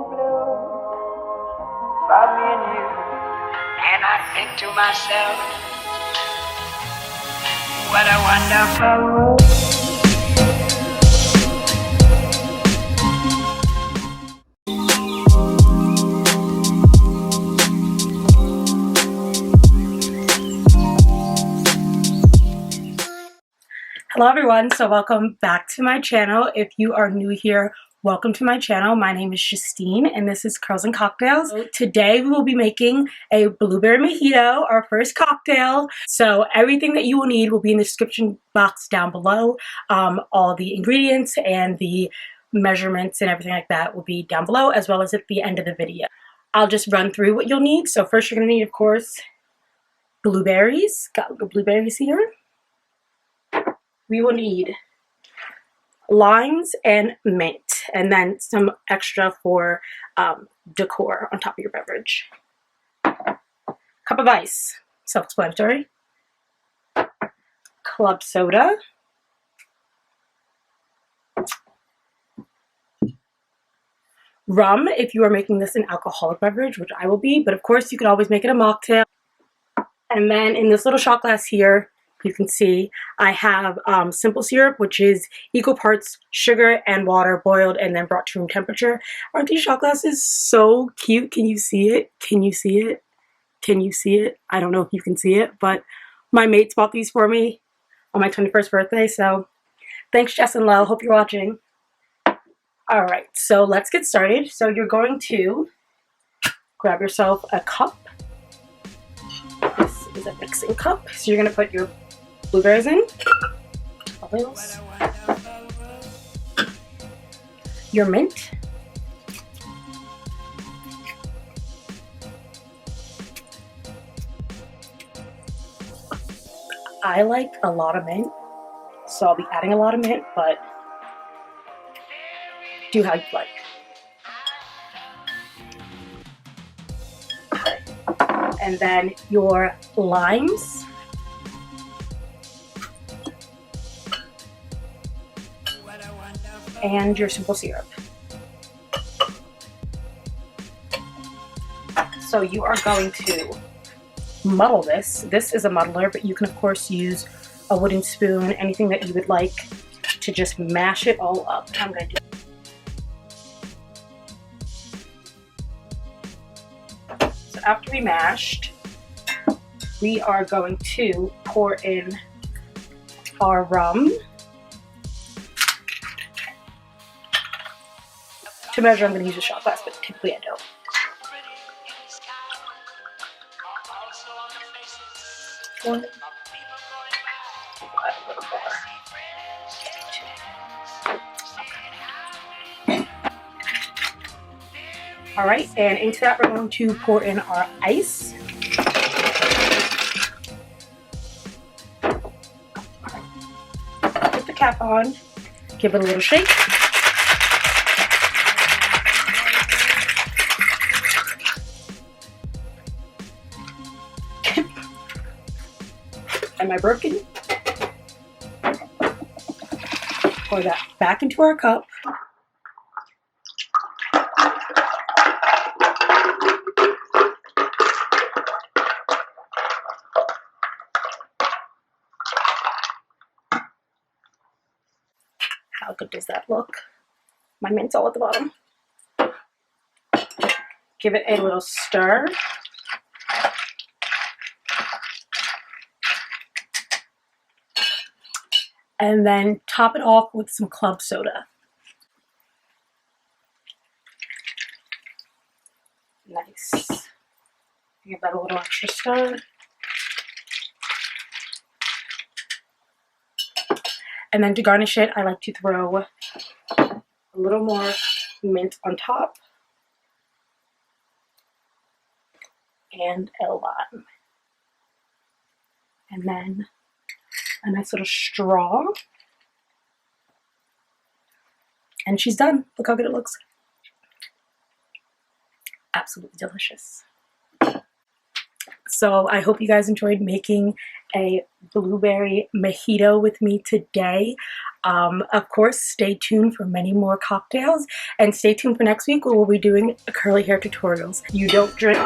blue for me and you. And I think to myself, what a wonderful world. Hello everyone, so welcome back to my channel. If you are new here, welcome to my channel. My name is Justine and this is Curls and Cocktails. Today we will be making a blueberry mojito, our first cocktail. So everything that you will need will be in the description box down below. All the ingredients and the measurements and everything like that will be down below, as well as at the end of the video. I'll just run through what you'll need. So first you're going to need, of course, blueberries. Got the blueberries here. We will need limes and mint, and then some extra for decor on top of your beverage. Cup of ice, self-explanatory. Club soda. Rum, if you are making this an alcoholic beverage, which I will be, but of course you could always make it a mocktail. And then in this little shot glass here, you can see I have simple syrup, which is equal parts sugar and water boiled and then brought to room temperature. Aren't these shot glasses so cute? Can you see it? Can you see it? Can you see it? I don't know if you can see it, but my mates bought these for me on my 21st birthday. So thanks, Jess and Lo. Hope you're watching. All right, so let's get started. So you're going to grab yourself a cup. This is a mixing cup. So you're going to put your blueberries in, oils, your mint, I like a lot of mint, so I'll be adding a lot of mint, but do how you like. Okay. And then your limes. And your simple syrup. So you are going to muddle this. This is a muddler, but you can of course use a wooden spoon, anything that you would like to just mash it all up. I'm going to do it. So after we mashed, we are going to pour in our rum. To measure, I'm going to use a shot glass, but typically I don't. One. All right, and into that we're going to pour in our ice. Put the cap on, give it a little shake. Am I broken? Pour that back into our cup. How good does that look? My mint's all at the bottom. Give it a little stir. And then top it off with some club soda. Nice. Give that a little extra stir. And then to garnish it, I like to throw a little more mint on top. And a lime. And then a nice little straw, and she's done. Look how good it looks. Absolutely delicious. So I hope you guys enjoyed making a blueberry mojito with me today. Of course, stay tuned for many more cocktails, and stay tuned for next week where we'll be doing curly hair tutorials. You don't drink